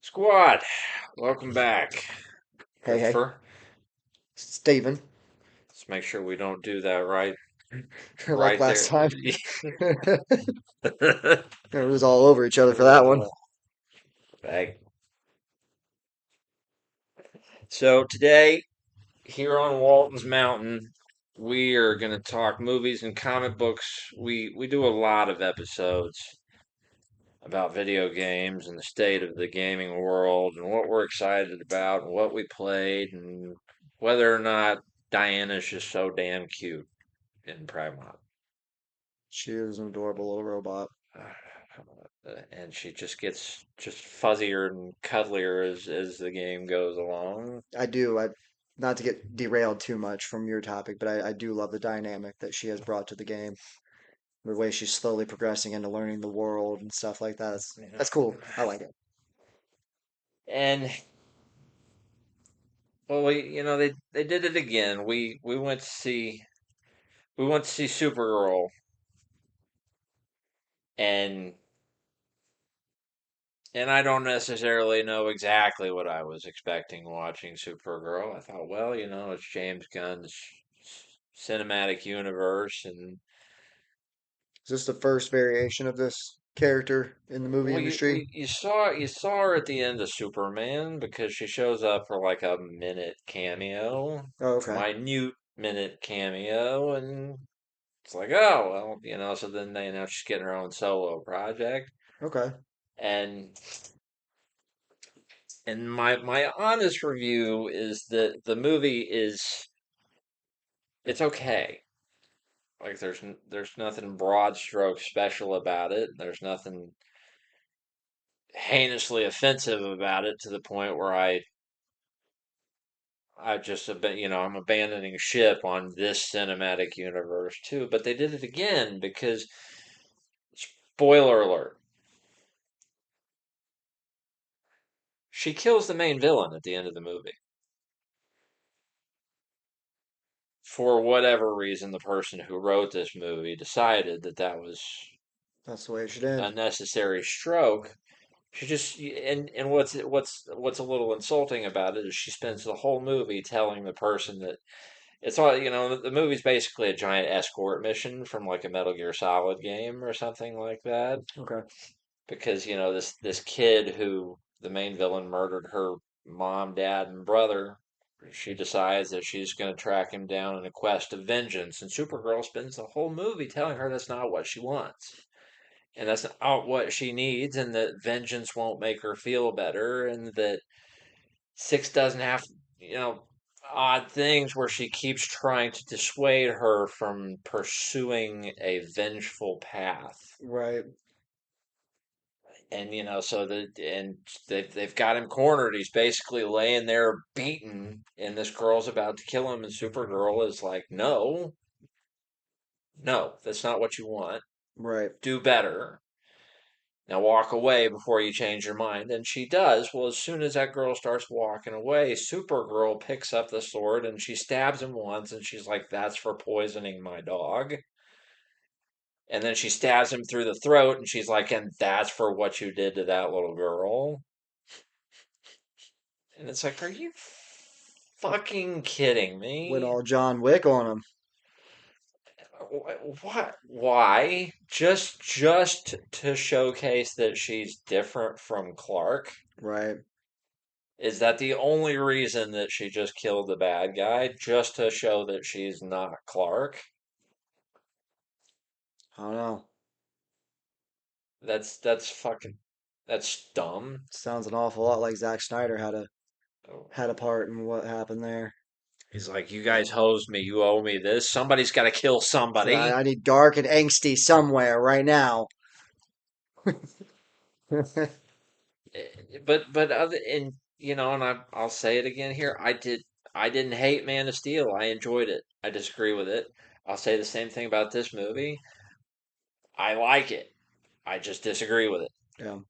Squad, welcome back. Hey, hey, Christopher, Steven. let's make sure we don't do that right Like right last there. time. It was all over each other for that one. Right. So today, here on Walton's Mountain, we are going to talk movies and comic books. We do a lot of episodes about video games and the state of the gaming world and what we're excited about and what we played and whether or not Diana's just so damn cute in Prime. She is an adorable little robot. And she just gets just fuzzier and cuddlier as the game goes along. I not to get derailed too much from your topic, but I do love the dynamic that she has brought to the game. The way she's slowly progressing into learning the world and stuff like that. That's cool. I like it. And well, they did it again. We went to see Supergirl, and I don't necessarily know exactly what I was expecting watching Supergirl. I thought, well, it's James Gunn's cinematic universe, and Is this the first variation of this character in the movie well, you, industry? we, you saw her at the end of Superman because she shows up for like a minute cameo, Oh, okay. minute minute cameo, and it's like, oh well, So then they announce she's getting her own solo project, Okay. and my honest review is that the movie it's okay. Like there's nothing broad stroke special about it. There's nothing heinously offensive about it to the point where I just have been, I'm abandoning ship on this cinematic universe too. But they did it again because, spoiler alert, she kills the main villain at the end of the movie. For whatever reason, the person who wrote this movie decided that that was That's the way it should a end. necessary stroke. She just and what's a little insulting about it is she spends the whole movie telling the person that it's all, the movie's basically a giant escort mission from like a Metal Gear Solid game or something like that. Okay. Because, this kid who the main villain murdered her mom, dad, and brother. She decides that she's going to track him down in a quest of vengeance, and Supergirl spends the whole movie telling her that's not what she wants, and that's not what she needs, and that vengeance won't make her feel better, and that Six doesn't have, you know, odd things where she keeps trying to dissuade her from pursuing a vengeful path. Right. And they've got him cornered. He's basically laying there beaten, and this girl's about to kill him, and Supergirl is like, "No, no, that's not what you want. Right. Do better. Now walk away before you change your mind." And she does. Well, as soon as that girl starts walking away, Supergirl picks up the sword and she stabs him once, and she's like, "That's for poisoning my dog." And then she stabs him through the throat, and she's like, "And that's for what you did to that little girl." And it's like, are you fucking kidding Went me? all John Wick on him. What? Why? Just to showcase that she's different from Clark? Right. Is that the only reason that she just killed the bad guy? Just to show that she's not Clark? I don't know. That's fucking that's dumb. Sounds an awful lot like Zack Snyder had a part in what happened there. He's like, you guys hosed me. You owe me this. Somebody's got to kill So somebody. I need dark and angsty somewhere right now. But other and and I'll say it again here. I didn't hate Man of Steel. I enjoyed it. I disagree with it. I'll say the same thing about this movie. I like it. I just disagree with it Yeah.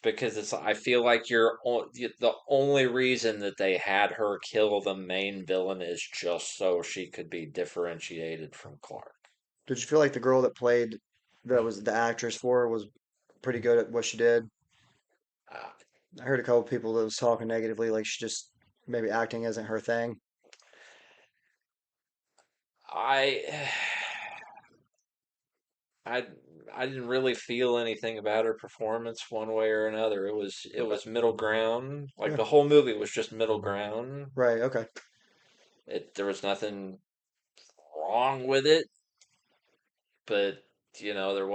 because I feel like the only reason that they had her kill the main villain is just so she could be differentiated from Clark. Did you feel like the girl that was the actress for her was pretty good at what she did? I heard a couple people that was talking negatively, like she just maybe acting isn't her thing. I I I didn't really feel anything about her performance one way or another. It Okay. was middle ground. Like Yeah. the whole movie was just middle ground. Right. Okay. There was nothing wrong with it, but there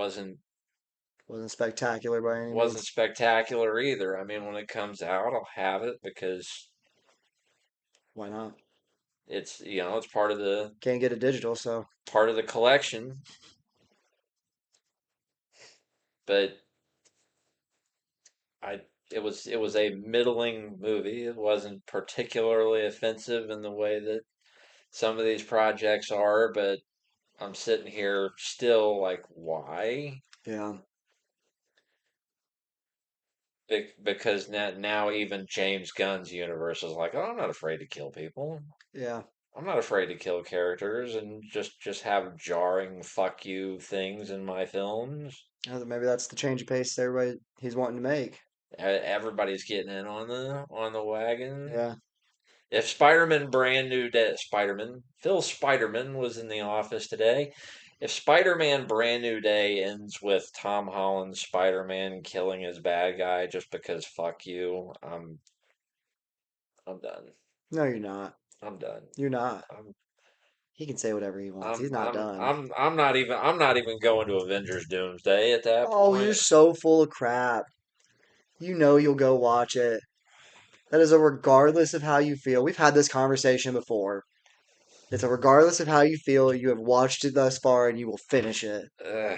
Wasn't spectacular by any wasn't means. spectacular either. I mean, when it comes out, I'll have it because Why not? it's Can't get it digital, so part of the collection. But I it was a middling movie. It wasn't particularly offensive in the way that some of these projects are, but I'm sitting here still like, why? yeah. Because now even James Gunn's universe is like, oh, I'm not afraid to kill people. Yeah. I'm not afraid to kill characters and just have jarring fuck you things in my films. Maybe that's the change of pace everybody he's wanting to make. Everybody's getting in on the wagon. Yeah. If Spider-Man brand new day, Spider-Man, Phil Spider-Man was in the office today. If Spider-Man brand new day ends with Tom Holland's Spider-Man killing his bad guy just because fuck you, I'm done. No, you're not. I'm done. You're not. I'm He can say whatever he wants. He's not done. I'm not even going to Avengers Doomsday at that Oh, you're point. so full of crap. You know you'll go watch it. That is a regardless of how you feel. We've had this conversation before. It's a regardless of how you feel, you have watched it thus far and you will finish it. Ugh.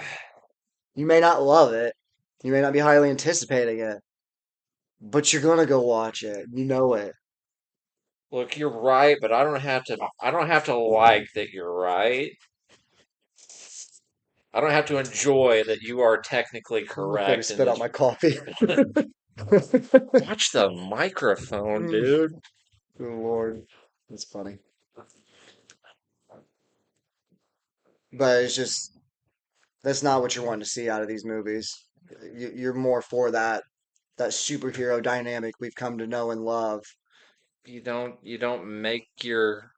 You may not love it. You may not be highly anticipating it, but you're gonna go watch it. You know it. Look, you're right, but I don't have to like that you're right. I don't have to enjoy that you are technically Almost made me correct in spit out this. my coffee. Watch the microphone, Mm, dude. good Lord. That's funny. But it's just, that's not what you're wanting to see out of these movies. You're more for that superhero dynamic we've come to know and love. You don't make your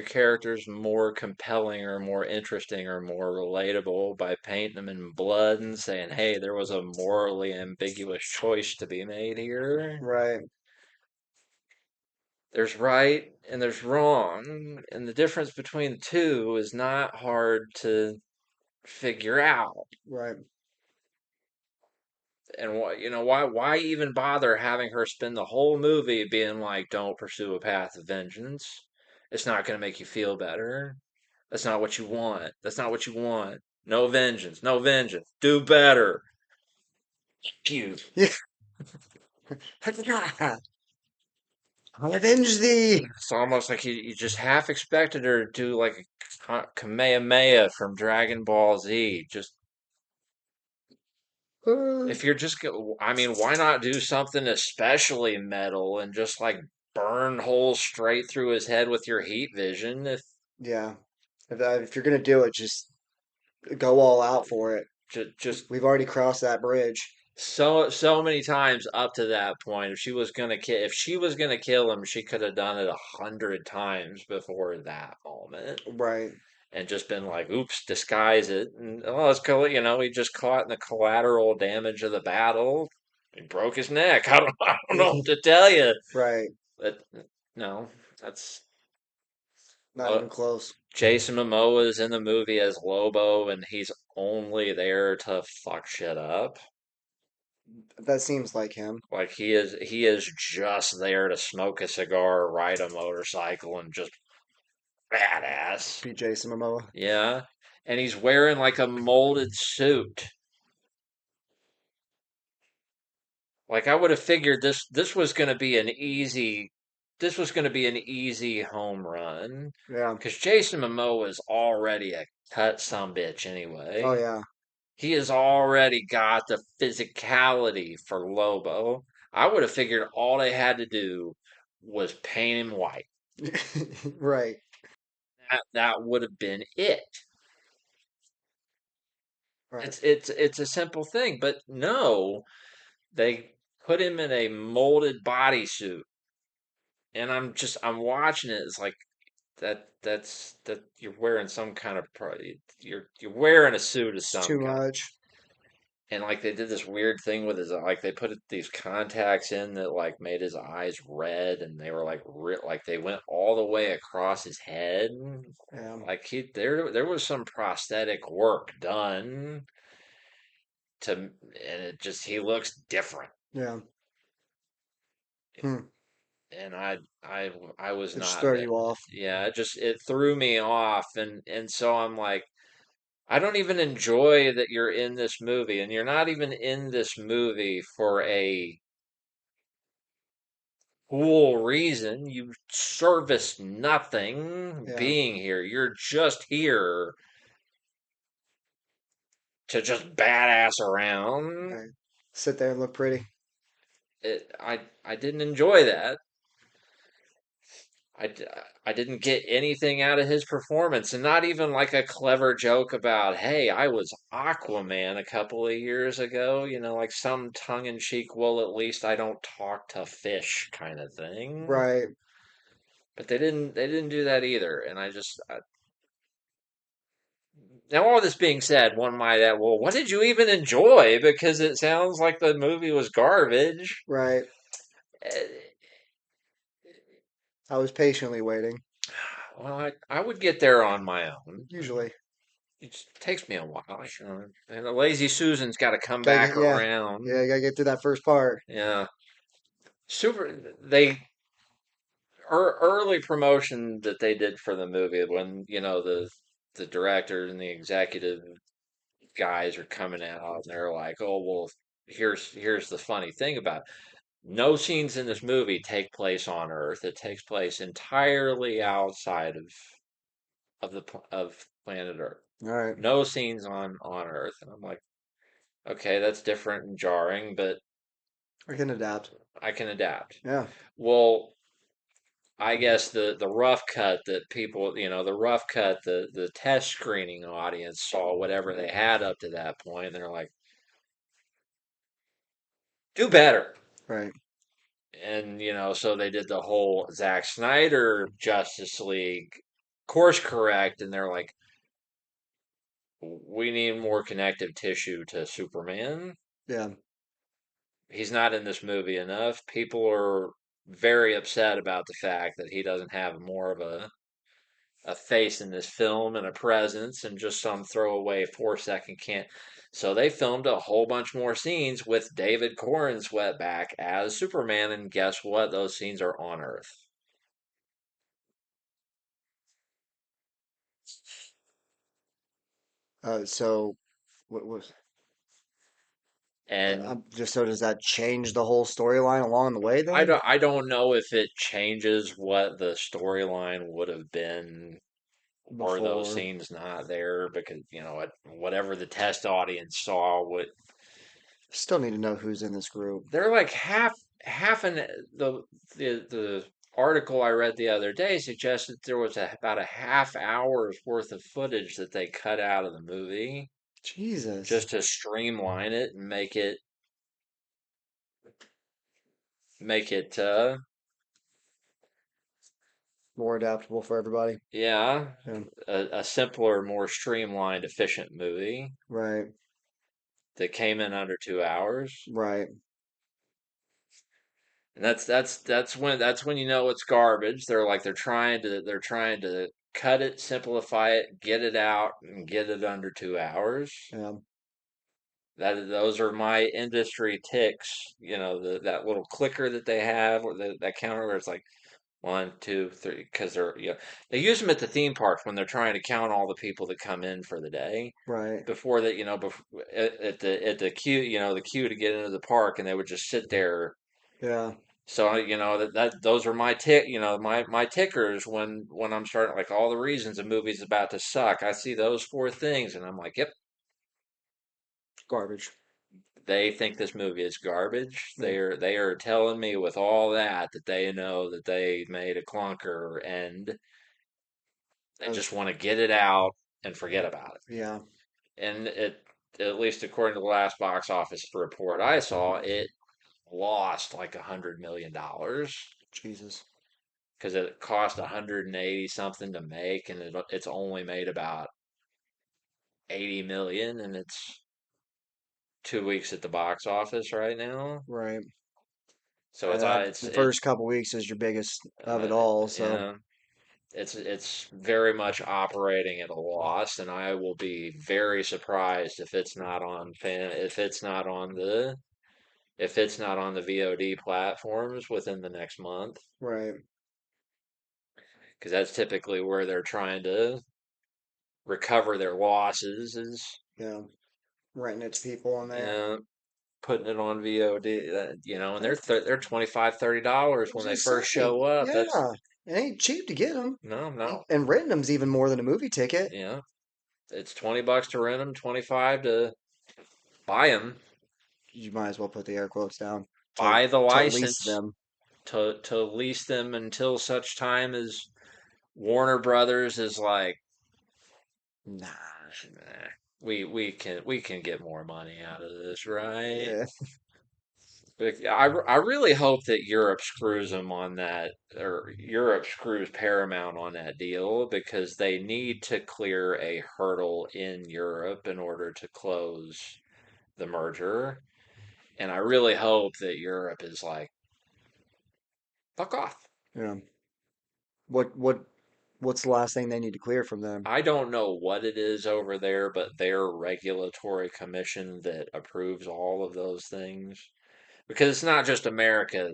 characters more compelling or more interesting or more relatable by painting them in blood and saying, "Hey, there was a morally ambiguous choice to be made here." Right, There's right and there's wrong, and the difference between the two is not hard to figure out. right. And why even bother having her spend the whole movie being like, "Don't pursue a path of vengeance. It's not going to make you feel better. That's not what you want. That's not what you want. No vengeance. No vengeance. Do better." You. Yeah. I avenge thee. It's almost like you just half expected her to do like a Kamehameha from Dragon Ball Z. Just if you're I mean, why not do something especially metal and just like burn holes straight through his head with your heat vision? If Yeah. If you're gonna do it, just go all out for it. just We've already crossed that bridge. so many times up to that point, if she was gonna kill him, she could have done it 100 times before that moment. Right. And just been like, oops, disguise it. And oh, let's call it, he just caught in the collateral damage of the battle. He broke his neck. I don't know what to tell you. Right. But no, that's Not uh, even close. Jason Momoa is in the movie as Lobo, and he's only there to fuck shit up. That seems like him. Like he is just there to smoke a cigar, ride a motorcycle, and just badass. Be Jason Momoa. Yeah, and he's wearing like a molded suit. Like I would have figured this was going to be an easy home run Yeah. because Jason Momoa is already a cut some bitch Oh anyway. yeah. He has already got the physicality for Lobo. I would have figured all they had to do was paint him white. Right. That would have been it. Right. It's a simple thing, but no, they. put him in a molded bodysuit, and I'm watching it. It's like that you're wearing some kind of you're wearing a suit of It's some too kind. much. And like they did this weird thing with his, like they put these contacts in that like made his eyes red, and they were like like they went all the way across his head. Yeah. Like there was some prosthetic work done to, and it just he looks different. Yeah. Hmm. And I was It just not throw that. you off. Yeah, it threw me off, and so I'm like, I don't even enjoy that you're in this movie, and you're not even in this movie for a cool reason. You service nothing Yeah. being here. You're just here to just badass around. Right. Sit there and look pretty. I didn't enjoy that. I, d- I didn't get anything out of his performance, and not even like a clever joke about, hey, I was Aquaman a couple of years ago, like some tongue in cheek, well, at least I don't talk to fish kind of thing. Right. But they didn't do that either, and now all this being said, one might add, well, what did you even enjoy? Because it sounds like the movie was garbage. Right. Eh, I was patiently waiting. Well, I would get there on my own. Usually. It just takes me a while, and the lazy Susan's got to come Gotta get, back yeah. Yeah, around. you gotta get through that first part. Yeah, they early promotion that they did for the movie when the director and the executive guys are coming out and they're like, oh well, here's the funny thing about it. No scenes in this movie take place on Earth. It takes place entirely outside of planet Earth. All right. No scenes on Earth, and I'm like, okay, that's different and jarring, but I can adapt. I can adapt. Yeah. Well, I guess the rough cut that people, the rough cut, the test screening audience saw whatever they had up to that point, and they're like, do better. Right. And so they did the whole Zack Snyder Justice League course correct, and they're like, we need more connective tissue to Superman. Yeah. He's not in this movie enough. People are very upset about the fact that he doesn't have more of a face in this film and a presence and just some throwaway 4 second can't. So they filmed a whole bunch more scenes with David Corenswet back as Superman, and guess what? Those scenes are on Earth. So what was And just so does that change the whole storyline along the way I then? don't I don't know if it changes what the storyline would have been were those Before. scenes not there, because whatever the test audience saw, what Still need to know who's in this group. they're like half an the article I read the other day suggested there was about a half hour's worth of footage that they cut out of the movie Jesus. just to streamline it and make it More adaptable for everybody. yeah, Yeah. a simpler, more streamlined, efficient movie Right. that came in under 2 hours. Right. And that's when it's garbage. They're trying to cut it, simplify it, get it out, and get it under 2 hours. Yeah. Those are my industry ticks. That little clicker that they have, or that counter where it's like 1, 2, 3, because they use them at the theme parks when they're trying to count all the people that come in for the day. Right. Before that, at the queue, the queue to get into the park, and they would just sit there. Yeah. So that those are my my tickers when I'm starting, like, all the reasons a movie's about to suck. I see those four things, and I'm like, yep, Garbage. they think this movie is garbage. Yeah. They are telling me with all that they know that they made a clunker, and they That's, just want to get it out and forget about yeah. it. And at least according to the last box office report I saw, lost like $100 million Jesus. because it cost 180 something to make, and it's only made about 80 million, and it's 2 weeks at the box office right now. Right. So it's The first couple weeks is your biggest of uh, it all. So yeah, it's very much operating at a loss, and I will be very surprised if it's not on the VOD platforms within the next month, right. because that's typically where they're trying to recover their losses is Yeah. Renting it to people on there. uh, putting it on VOD. And I they're 25 $30 was when gonna they first say, show up. That's yeah, it ain't cheap to get them, no, no, and renting them's even more than a movie ticket. yeah, it's $20 to rent them, 25 to buy them, You might as well put the air quotes down buy the to lease license them. to lease them until such time as Warner Brothers is like, nah, we can get more money out of this, right? Yeah, But I really hope that Europe screws them on that, or Europe screws Paramount on that deal, because they need to clear a hurdle in Europe in order to close the merger. And I really hope that Europe is like, fuck off. yeah. What's the last thing they need to clear from them? I don't know what it is over there, but their regulatory commission that approves all of those things, because it's not just America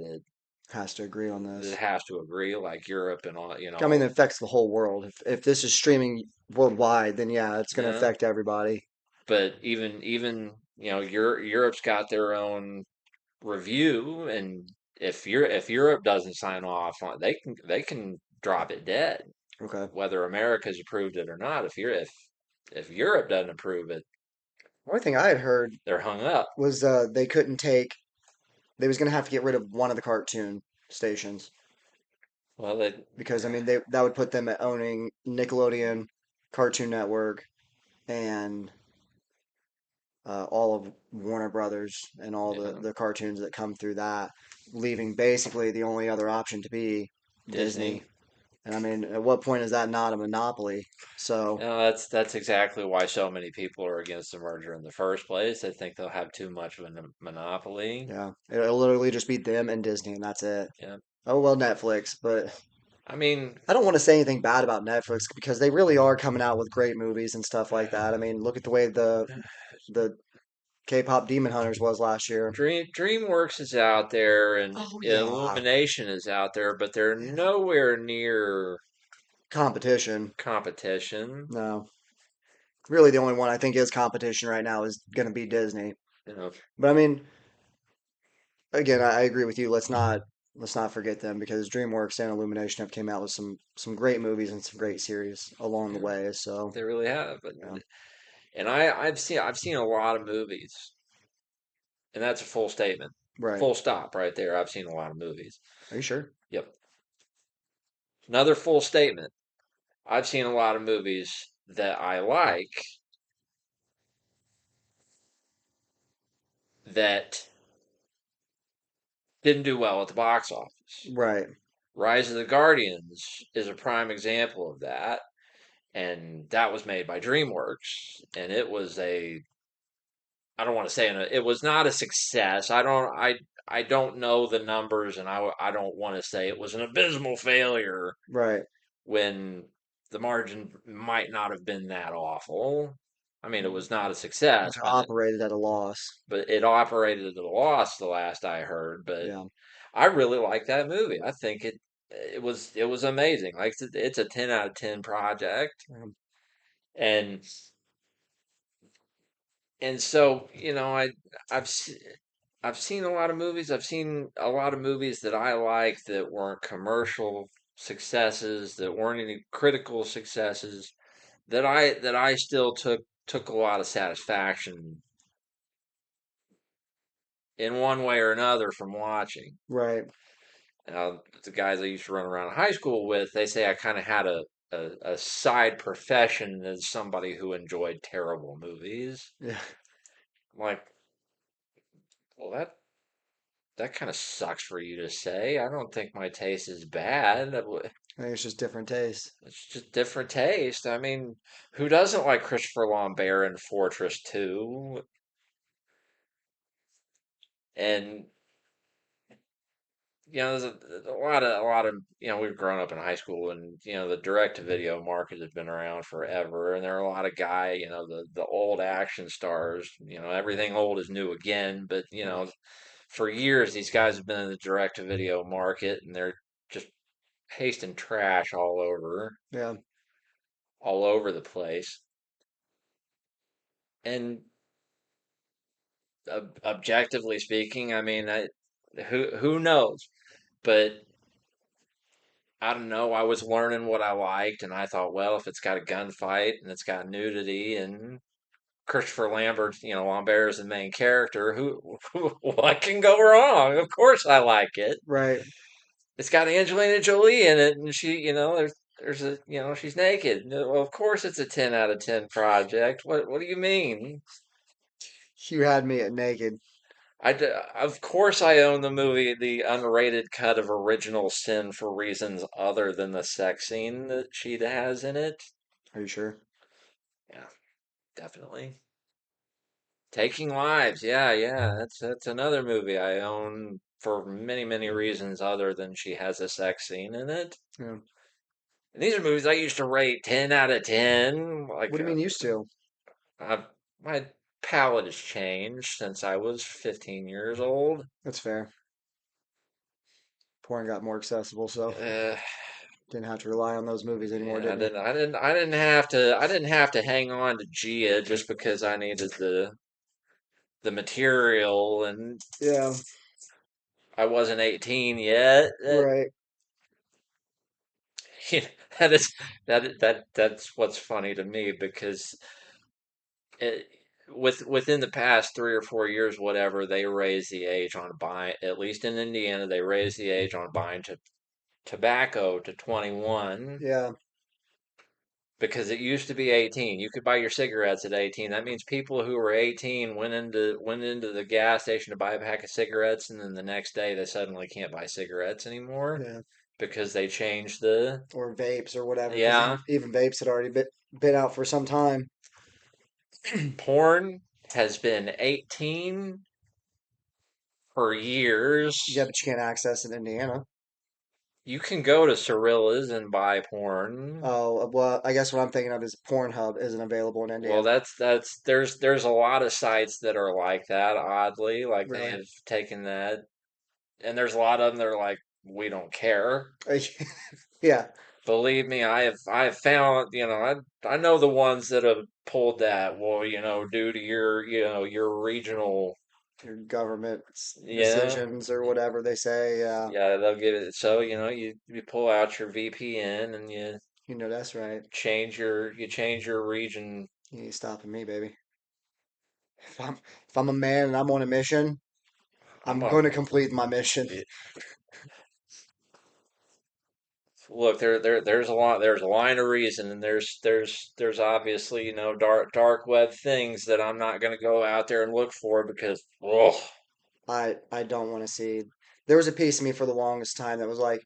Has to agree on that this. has to agree, like Europe and all, I mean, it affects the whole world. If this is streaming worldwide, then yeah, it's going to yeah. affect everybody. But even Europe's got their own review, and if Europe doesn't sign off on, they can drop it dead, Okay. whether America's approved it or not. If Europe doesn't approve it, One thing I had heard they're hung up. was they couldn't take. They was going to have to get rid of one of the cartoon stations Well, they because I mean they that would put them at owning Nickelodeon, Cartoon Network, and all of Warner Brothers and all yeah, the cartoons that come through that, leaving basically the only other option to be Disney. Disney. And I mean, at what point is that not a monopoly? So, That's exactly why so many people are against the merger in the first place. They think they'll have too much of a monopoly. yeah, it'll literally just be them and Disney, and that's it. Yeah, Oh well, Netflix, but I mean, I don't want to say anything bad about Netflix because they really are coming out with great movies and stuff like that. I mean, look at the way the K-pop Demon Hunters was last year. DreamWorks is out there and Oh yeah, Illumination is out there, but they're nowhere near competition. competition. No, really, the only one I think is competition right now is going to be Disney. You know, But I mean, again, I agree with you. Let's not forget them because DreamWorks and Illumination have came out with some great movies and some great series along the yeah, way. So they really have. yeah, And I've seen a lot of movies, and that's a full statement, right. full stop right there. I've seen a lot of movies. Are you sure? Yep, another full statement. I've seen a lot of movies that I like that didn't do well at the box office. Right. Rise of the Guardians is a prime example of that, and that was made by DreamWorks, and it was I don't want to say it was not a success. I don't know the numbers, and I don't want to say it was an abysmal failure Right. when the margin might not have been that awful. I mean, it was not a success, Operated at a loss. but it operated at a loss the last I heard. But Yeah. I really like that movie. I think it was amazing. Like it's a 10 out of 10 project, and so I've se- I've seen a lot of movies. I've seen a lot of movies that I like that weren't commercial successes, that weren't any critical successes, that I still took a lot of satisfaction in one way or another from watching. Right. The guys I used to run around high school with, they say I kind of had a side profession as somebody who enjoyed terrible movies. Yeah. I'm like, well, that kind of sucks for you to say. I don't think my taste is bad. I think it's just different tastes. It's just different taste. I mean, who doesn't like Christopher Lambert in Fortress 2? And there's a lot of, we've grown up in high school, and the direct to video market has been around forever, and there are a lot of the old action stars, everything old is new again, but Mm. for years these guys have been in the direct to video market, and they're just pasting trash Yeah, all over the place. And objectively speaking, I mean, who knows? But I don't know. I was learning what I liked, and I thought, well, if it's got a gunfight and it's got nudity and Christopher Lambert, Lambert is the main character, what can go wrong? Of course, I like it. right. It's got Angelina Jolie in it, and she, there's a, she's naked. Well, of course, it's a 10 out of 10 project. What do you mean? You had me at naked. Of course, I own the movie, the unrated cut of Original Sin for reasons other than the sex scene that she has in it. Are you sure? Yeah, definitely. Taking Lives. Yeah, yeah. That's another movie I own for many, many reasons other than she has a sex scene in it. Yeah. And these are movies I used to rate 10 out of 10. What do you mean used to? Uh, my palate has changed since I was 15 years old. That's fair. Porn got more accessible, so Uh, didn't have to rely on those movies anymore, yeah, didn't you? I didn't have to hang on to Gia just because I needed the material, and Yeah, I wasn't 18 yet. right. Yeah, that is that's what's funny to me because it, within the past 3 or 4 years, whatever, they raised the age on buying, at least in Indiana, they raised the age on buying tobacco to 21 Yeah, because it used to be 18. You could buy your cigarettes at 18. That means people who were 18 went into the gas station to buy a pack of cigarettes, and then the next day they suddenly can't buy cigarettes anymore yeah. because they changed the. Or vapes or whatever, because Yeah, even vapes had already been out for some time. porn has been 18 for Yeah, years. but you can't access it in Indiana. You can go to Cirilla's and buy porn. Oh, well, I guess what I'm thinking of is Pornhub isn't available in Well, Indiana. there's a lot of sites that are like that, oddly, like they Really? have taken that, and there's a lot of them that are like, we don't care. Yeah, Believe me, I have found, I know the ones that have pulled that. Well, due to your regional, your government yeah, decisions or whatever they say. Yeah, yeah, they'll give it. So, you pull out your VPN and you know that's right. you change your region. You ain't stopping me, baby. If I'm a man and I'm on a mission, I'm I'm a going to complete my mission. Look, there's a line of reason, and there's obviously, dark web things that I'm not going to go out there and look for because, oh, I don't want to see. There was a piece of me for the longest time that was like,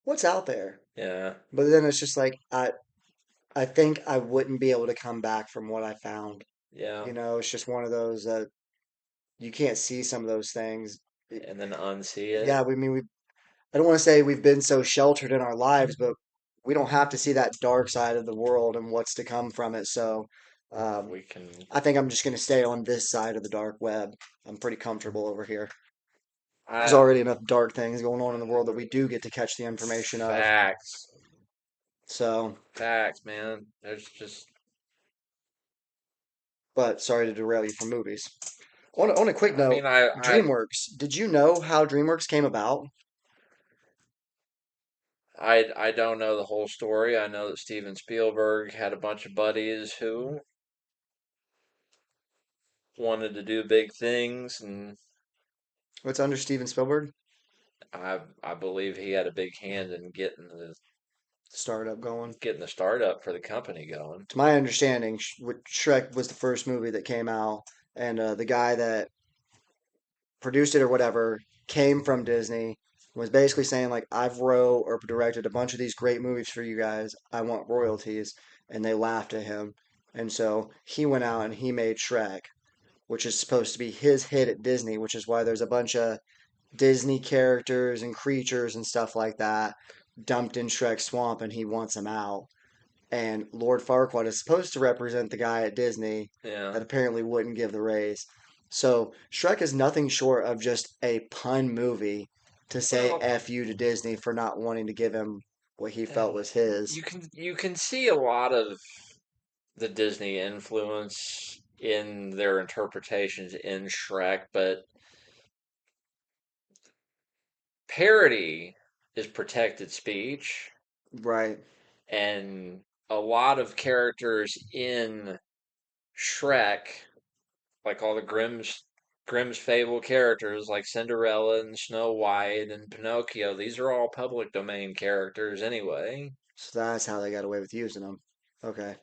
what's out there? yeah, But then it's just like I think I wouldn't be able to come back from what I found. yeah, It's just one of those that you can't see some of those things. and then unsee it. Yeah, I don't want to say we've been so sheltered in our lives, but we don't have to see that dark side of the world and what's to come from it. So, We can, I think I'm just going to stay on this side of the dark web. I'm pretty comfortable over here. There's I already enough dark things going on in the world that we do get to catch the information of. facts, So, facts, man. There's just, but sorry to derail you from movies. On a quick I note, mean, I DreamWorks. Did you know how DreamWorks came about? I don't know the whole story. I know that Steven Spielberg had a bunch of buddies who wanted to do big things, and It's under Steven Spielberg, I believe he had a big hand in startup going. getting the startup for the company going. To my understanding, Shrek was the first movie that came out, and the guy that produced it or whatever, came from Disney, was basically saying like I've wrote or directed a bunch of these great movies for you guys. I want royalties, and they laughed at him. And so he went out and he made Shrek, which is supposed to be his hit at Disney, which is why there's a bunch of Disney characters and creatures and stuff like that dumped in Shrek's swamp, and he wants them out. And Lord Farquaad is supposed to represent the guy at Disney Yeah. that apparently wouldn't give the raise. So Shrek is nothing short of just a pun movie to say Well, F you to Disney for not wanting to give him what he felt was his. you can see a lot of the Disney influence in their interpretations in Shrek, but parody is protected speech, Right. and a lot of characters in Shrek, like all the Grimm's Fable characters, like Cinderella and Snow White and Pinocchio, these are all public domain characters anyway. So that's how they got away with using them. Okay.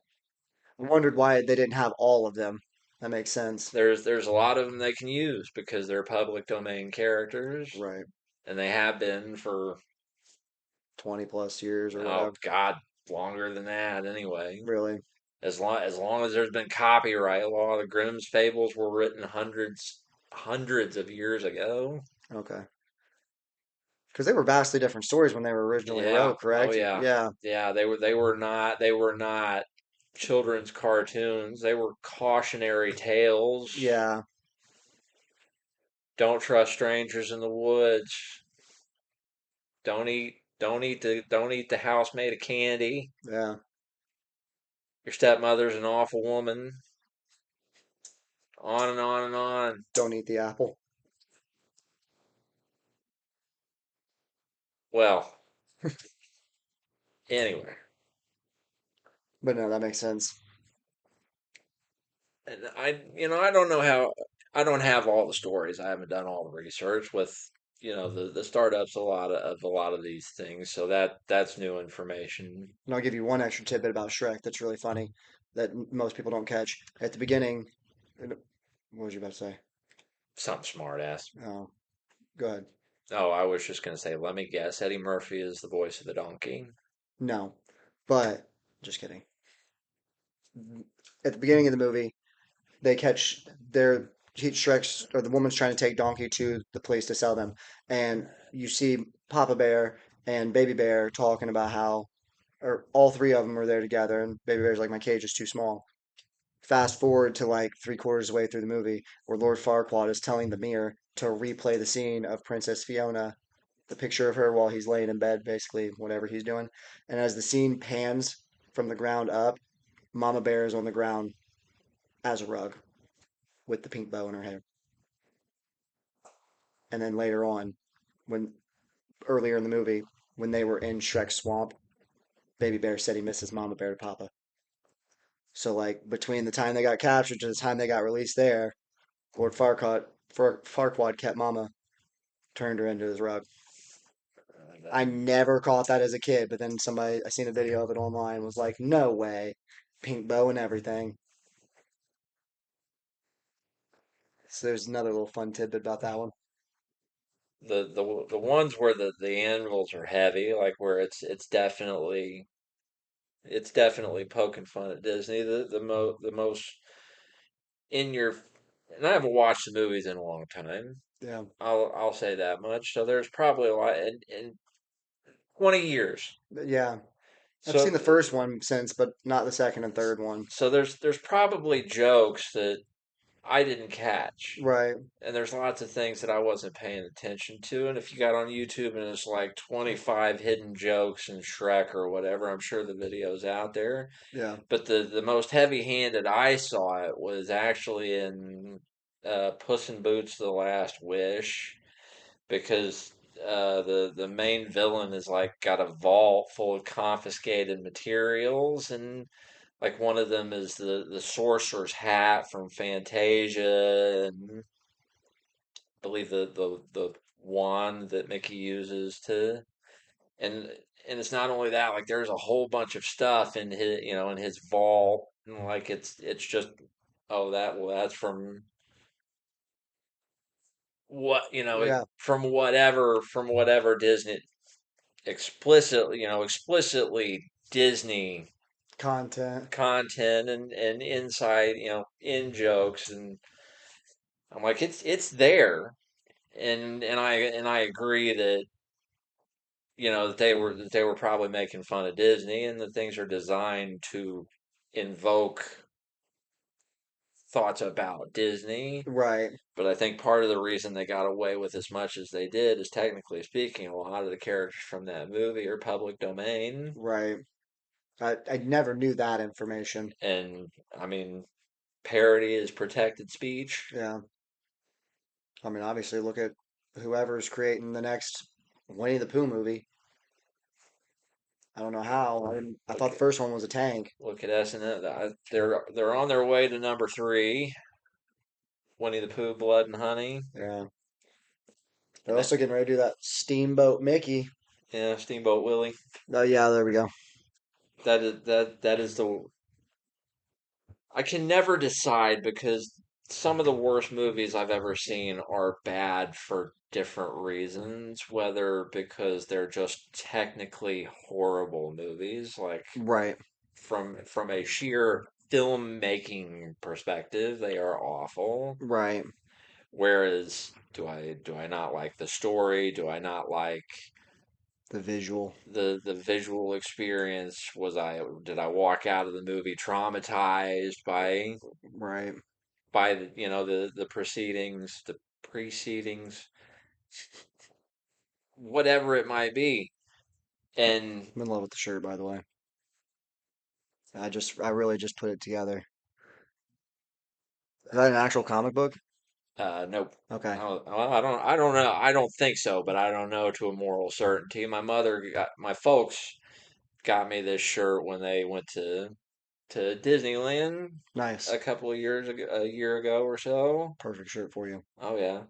I wondered why they didn't have all of them. That makes sense. There's a lot of them they can use because they're public domain characters, Right. and they have been for 20 plus years or oh whatever. God, longer than that anyway. Really? As long as there's been copyright law, the Grimm's fables were written hundreds of years ago. Okay. Because they were vastly different stories when they were originally Yeah. wrote, Oh correct? yeah. Yeah. Yeah. They were not children's cartoons. They were cautionary tales. Yeah. Don't trust strangers in the woods. Don't eat the house made of candy. Yeah. Your stepmother's an awful woman. On and on and on. Don't eat the apple. Well, anyway, But no, that makes sense. and I don't know how. I don't have all the stories. I haven't done all the research with the startups a lot of these things. So that's new information. And I'll give you one extra tidbit about Shrek that's really funny that most people don't catch. At the beginning, what was you about to say? Something smart ass. Oh, go ahead. Oh, I was just gonna say. Let me guess. Eddie Murphy is the voice of the donkey. No, but just kidding. At the beginning of the movie, they catch Shrek's or the woman's trying to take Donkey to the place to sell them, and you see Papa Bear and Baby Bear talking about how, or all three of them are there together, and Baby Bear's like, my cage is too small. Fast forward to like three-quarters of the way through the movie, where Lord Farquaad is telling the mirror to replay the scene of Princess Fiona, the picture of her while he's laying in bed, basically whatever he's doing. And as the scene pans from the ground up, Mama Bear is on the ground as a rug with the pink bow in her hair. And then later on, when earlier in the movie, when they were in Shrek's swamp, Baby Bear said he misses Mama Bear to Papa. So like between the time they got captured to the time they got released there, Lord Farquaad kept Mama, turned her into his rug. I never caught that as a kid, but then somebody I seen a video of it online was like, no way, pink bow and everything. So there's another little fun tidbit about that one. The ones where the animals are heavy, like where it's definitely poking fun at Disney. The most in your and I haven't watched the movies in a long time. Yeah, I'll say that much. So there's probably a lot in 20 years. yeah. I've seen So the first one since, but not the second and third one. so there's probably jokes that I didn't catch. Right. And there's lots of things that I wasn't paying attention to. And if you got on YouTube and it's like 25 hidden jokes in Shrek or whatever, I'm sure the video's out there. Yeah. But the most heavy-handed I saw it was actually in Puss in Boots: The Last Wish, because the main villain is like got a vault full of confiscated materials, and like one of them is the sorcerer's hat from Fantasia, and I believe the wand that Mickey uses to and and it's not only that, like there's a whole bunch of stuff in his vault, and like it's just, oh, that's from what Yeah, from whatever Disney explicitly explicitly Disney content. content and inside in jokes, and I'm like it's there, and I agree that that they were probably making fun of Disney, and that things are designed to invoke thoughts about Disney. Right, But I think part of the reason they got away with as much as they did is, technically speaking, a lot of the characters from that movie are public domain. right. I never knew that information. And I mean, parody is protected speech. Yeah. I mean, obviously, look at whoever's creating the next Winnie the Pooh movie. I don't know how. I Look thought the first one was a tank. look at SNL. They're on their way to number three, Winnie the Pooh, Blood and Honey, Yeah. They're and that also getting ready to do that Steamboat Mickey. yeah, Steamboat Willie. Oh, yeah, there we go. That is the I can never decide, because some of the worst movies I've ever seen are bad for different reasons, whether because they're just technically horrible movies, like Right, from a sheer filmmaking perspective, they are awful. right. Whereas, do I not like the story? Do I not like The visual. the visual experience? Did I walk out of the movie traumatized Right. by the precedings, whatever it might be. And I'm in love with the shirt, by the way. I really just put it together. Is that an actual comic book? nope. Okay, I don't know. I don't think so, but I don't know to a moral certainty. My folks got me this shirt when they went to Disneyland nice. a year ago or so. Perfect shirt for you. Oh yeah,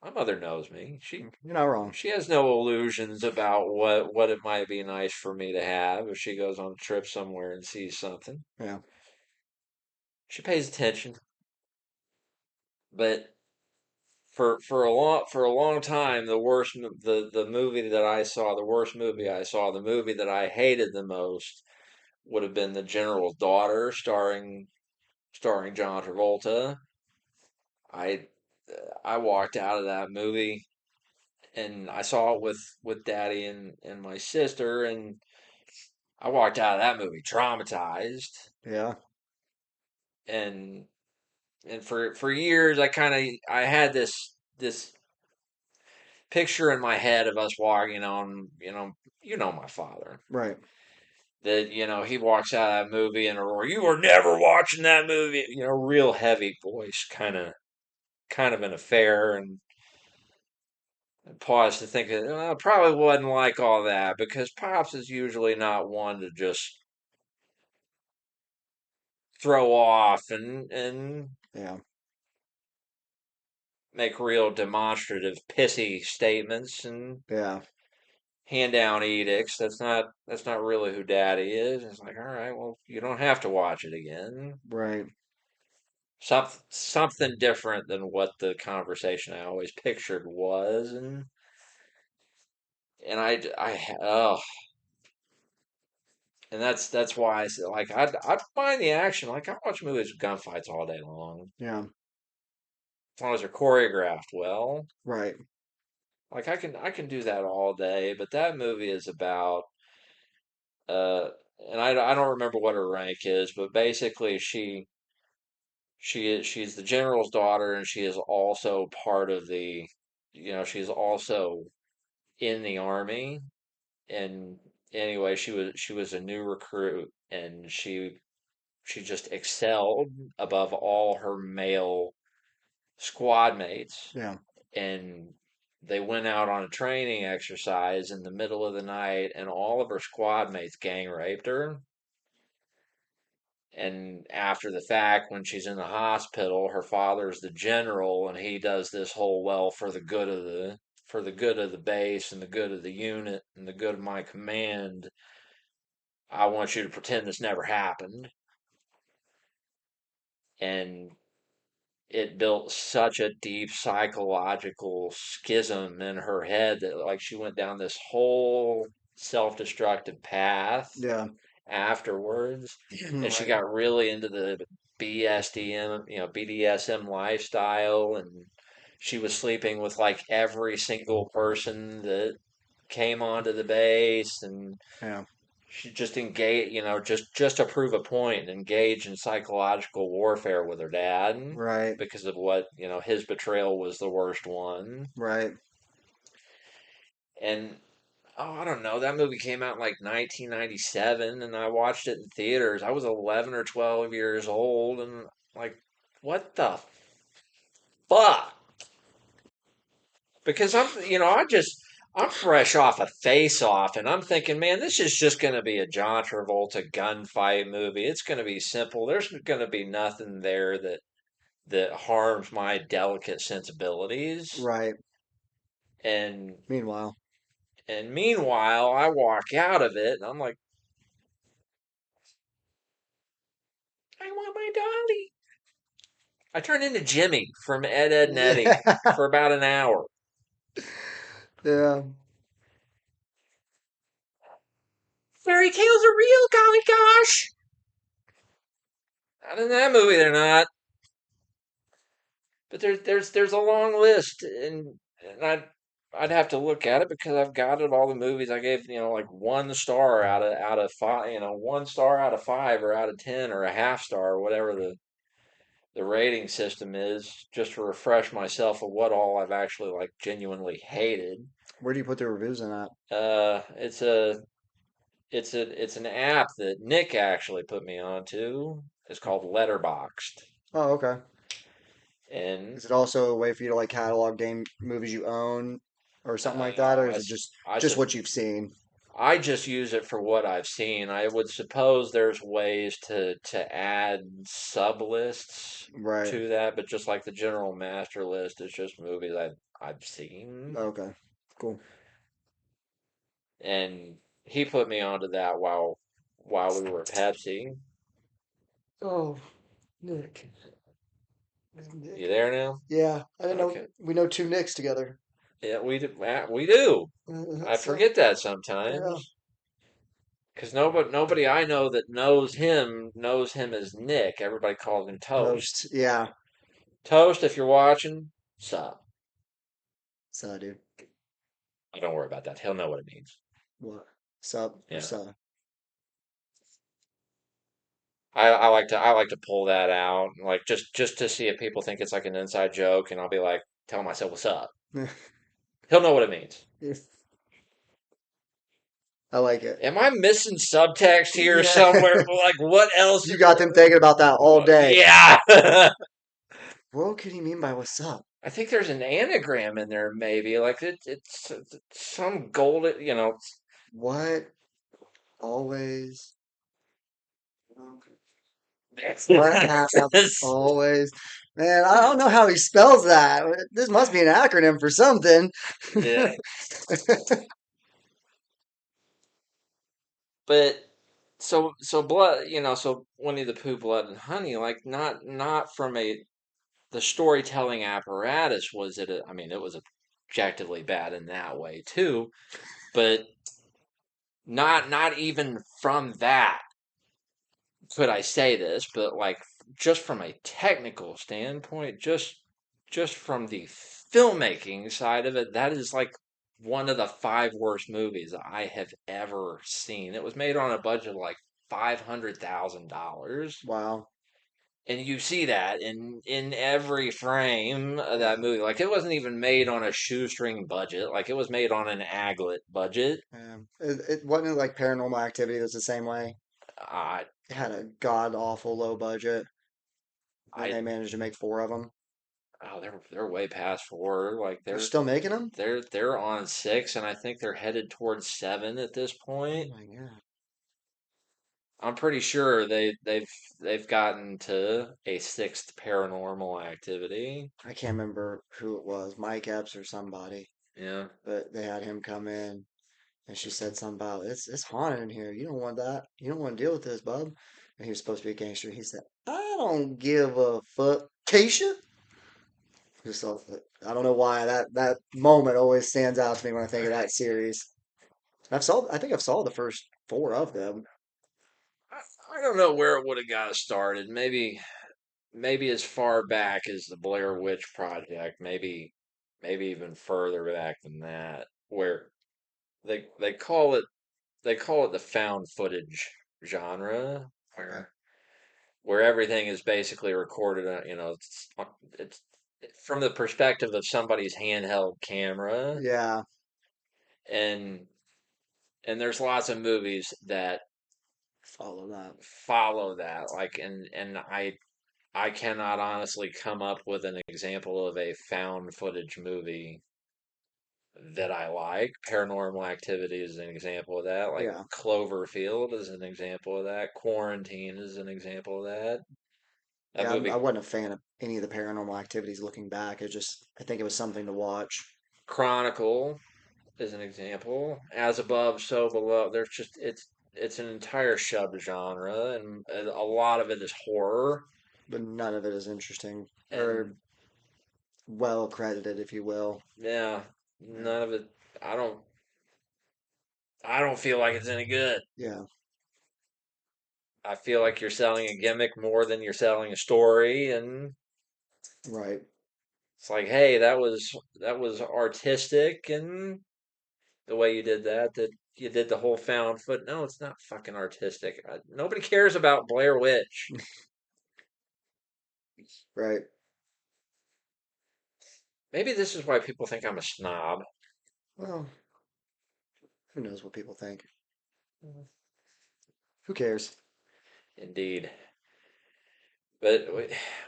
my mother knows me. She You're not wrong. she has no illusions about what it might be nice for me to have if she goes on a trip somewhere and sees something. Yeah, She pays attention, but for a long time, the worst movie I saw, the movie that I hated the most, would have been The General's Daughter, starring John Travolta. I I walked out of that movie, and I saw it with Daddy and my sister, and I walked out of that movie traumatized. yeah, and and for years I had this picture in my head of us walking on, my father, right. that he walks out of that movie in a roar, you were never watching that movie, real heavy voice, kind of an affair. And I paused to think that probably wasn't like all that, because Pops is usually not one to just throw off and Yeah, make real demonstrative pissy statements and yeah, hand down edicts. That's not really who Daddy is. It's like, all right, well, you don't have to watch it again. right. Something different than what the conversation I always pictured was, and oh, and that's why I said, like, I'd find the action. Like, I watch movies with gunfights all day long, Yeah, as long as they're choreographed well. right. Like, I can do that all day, but that movie is about uh, and I don't remember what her rank is, but basically she's the general's daughter, and she is also part of she's also in the army. And anyway, she was a new recruit, and she just excelled above all her male squad mates. Yeah, And they went out on a training exercise in the middle of the night, and all of her squad mates gang raped her. And after the fact, when she's in the hospital, her father's the general, and he does this whole, well, for the good of the base, and the good of the unit, and the good of my command, I want you to pretend this never happened. And it built such a deep psychological schism in her head that like she went down this whole self-destructive path Yeah. afterwards, and she Right. got really into the BSDM, BDSM lifestyle, and she was sleeping with like every single person that came onto the base, and Yeah. she just engaged, just to prove a point, engaged in psychological warfare with her dad Right. because of what, his betrayal was the worst one. Right. And oh, I don't know, that movie came out in like 1997 and I watched it in theaters. I was 11 or 12 years old and like, what the fuck? Because I'm fresh off a Face Off, and I'm thinking, man, this is just going to be a John Travolta gunfight movie. It's going to be simple. There's going to be nothing there that harms my delicate sensibilities. Right. And Meanwhile, and meanwhile, I walk out of it, and I'm like, I want my dolly. I turn into Jimmy from Ed, Ed, and Eddie yeah. for about an hour. Yeah. Fairy tales are real, golly gosh. Not in that movie, they're not. But there's a long list, and I'd have to look at it because I've got it all the movies I gave like 1 star out of 5, 1 star out of 5 or out of 10 or a half star or whatever the rating system is, just to refresh myself of what all I've actually like genuinely hated. Where do you put the reviews in that? It's it's an app that Nick actually put me onto. It's called Letterboxd, Oh, okay. and Is it also a way for you to like catalog game movies you own or something like that, no, or is it just I just just what you've seen? I just use it for what I've seen. I would suppose there's ways to add sub lists Right. to that, but just like the general master list is just movies I've seen. Okay. Cool. And he put me onto that while we were at Pepsi. Oh, Nick. You Nick. there now? Yeah, I didn't know Okay. we know two Nicks together. Yeah, we do. We do. I So forget that yeah. sometimes. Because nobody I know that knows him as Nick. Everybody calls him Toast. Toast. Yeah. Toast, if you're watching, sup. So dude. Don't worry about that. He'll know what it means. What? Sup or Yeah. sup? I like to pull that out, like just to see if people think it's like an inside joke, and I'll be like, tell myself what's up. He'll know what it means. I like it. Am I missing subtext here Yeah. somewhere? Like what else? You got them thinking about that all day. Yeah. What could he mean by what's up? I think there's an anagram in there, maybe. Like it's some golden, What? Always. What happened? Always. Man, I don't know how he spells that. This must be an acronym for something. Yeah. But so blood, so Winnie the Pooh, Blood and Honey, like not from the storytelling apparatus was it. I mean, it was objectively bad in that way too, but not even from that could I say this, but like just from a technical standpoint, just from the filmmaking side of it, that is like one of the 5 worst movies I have ever seen. It was made on a budget of like $500,000. Wow. And you see that in every frame of that movie. Like it wasn't even made on a shoestring budget. Like it was made on an aglet budget. It wasn't like Paranormal Activity was the same way. I It had a god awful low budget, and I they managed to make four of them. oh they're way past 4. Like They're they're still making them? they're on 6, and I think they're headed towards 7 at this Oh point. my God. I'm pretty sure they've gotten to a 6th Paranormal Activity. I can't remember who it was, Mike Epps or somebody, Yeah. but they had him come in, and she said something about it's haunted in here. You don't want that. You don't want to deal with this, bub. And he was supposed to be a gangster. He said, I don't give a fuck, Keisha. Just I don't know why that moment always stands out to me when I think of that series. I think I've saw the first four of them. I don't know where it would have got started. Maybe as far back as the Blair Witch Project. Maybe even further back than that, where they call it the found footage genre, Okay. where everything is basically recorded. It's from the perspective of somebody's handheld camera, Yeah, and there's lots of movies that follow that. follow that. Like, and I cannot honestly come up with an example of a found footage movie that I like. Paranormal Activity is an example of that. Like Yeah. Cloverfield is an example of that. Quarantine is an example of that. That Yeah, I movie wasn't a fan of any of the paranormal activities looking back. I think it was something to watch. Chronicle is an example. As Above, So Below. It's an entire subgenre, and a lot of it is horror. But none of it is interesting or And well credited, if you will. yeah, Yeah. none of it. I don't. I don't feel like it's any good. Yeah, I feel like you're selling a gimmick more than you're selling a story, and right. it's like, hey, that was artistic, and the way you did that, that you did the whole found foot. No, it's not fucking artistic. Nobody cares about Blair Witch. Right. Maybe this is why people think I'm a snob. Well, who knows what people think? Who cares? Indeed. But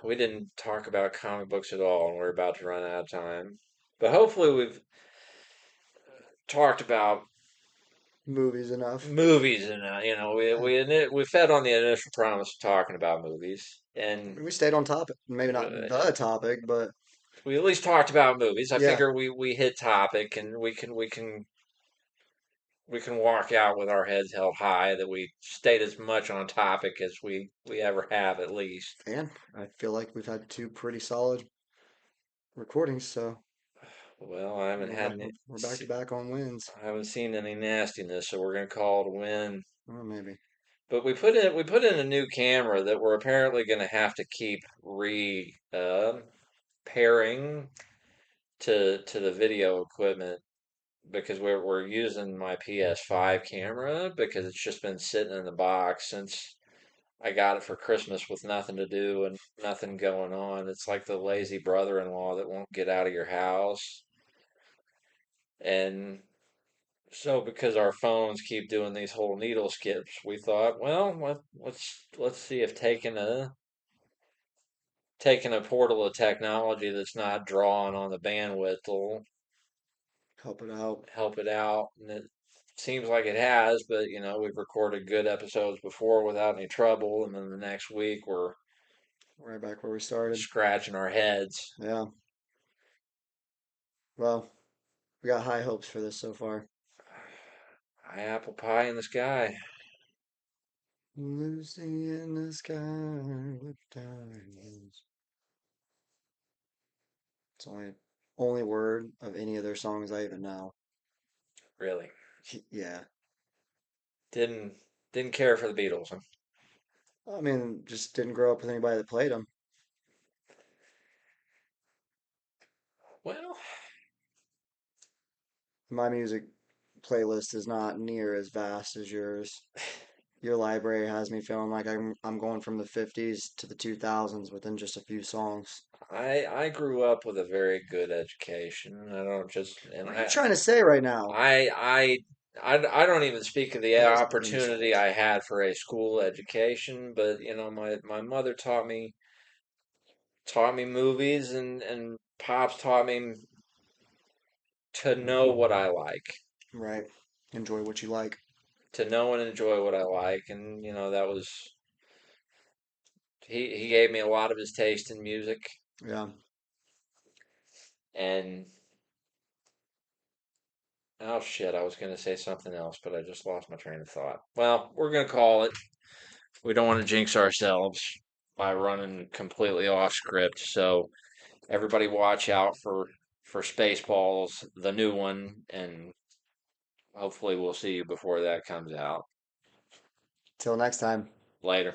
we didn't talk about comic books at all, and we're about to run out of time. But hopefully, we've talked about Movies enough. movies, and Yeah. we fed on the initial promise of talking about movies, I and mean, we stayed on topic. Maybe not the topic, but we at least talked about movies. I yeah. figure we hit topic, and we can walk out with our heads held high that we stayed as much on topic as we ever have, at least. And I feel like we've had two pretty solid recordings, so Well, I haven't had any, we're back to back on wins. I haven't seen any nastiness, so we're gonna call it a win. Or maybe. But we put in a new camera that we're apparently gonna have to keep re pairing to the video equipment because we're using my PS5 camera because it's just been sitting in the box since I got it for Christmas with nothing to do and nothing going on. It's like the lazy brother-in-law that won't get out of your house. And so because our phones keep doing these whole needle skips, we thought, well, let's see if taking a portal of technology that's not drawing on the bandwidth will Help it out. help it out. And it seems like it has, but we've recorded good episodes before without any trouble, and then the next week we're Right back where we started. scratching our heads. Yeah. Well, we got high hopes for this so far. High apple pie in the sky. Lucy in the sky with diamonds. It's only word of any of their songs I even know. Really. Yeah. Didn't didn't care for the Beatles. Huh? I mean, just didn't grow up with anybody that played them. Well, My music playlist is not near as vast as yours. Your library has me feeling like I'm going from the 50s to the 2000s within just a few songs. I grew up with a very good education. I don't just and What are you trying to say right now? I I I don't even speak of the That is an opportunity insult. I had for a school education, but my mother taught me movies, and pops taught me to know what I like, Right. Enjoy what you like. to know and enjoy what I like, and that was he gave me a lot of his taste in music, Yeah. and oh shit, I was gonna say something else, but I just lost my train of thought. Well, we're gonna call it. We don't want to jinx ourselves by running completely off script, so everybody watch out for Spaceballs, the new one, and hopefully we'll see you before that comes out. Till next time. Later.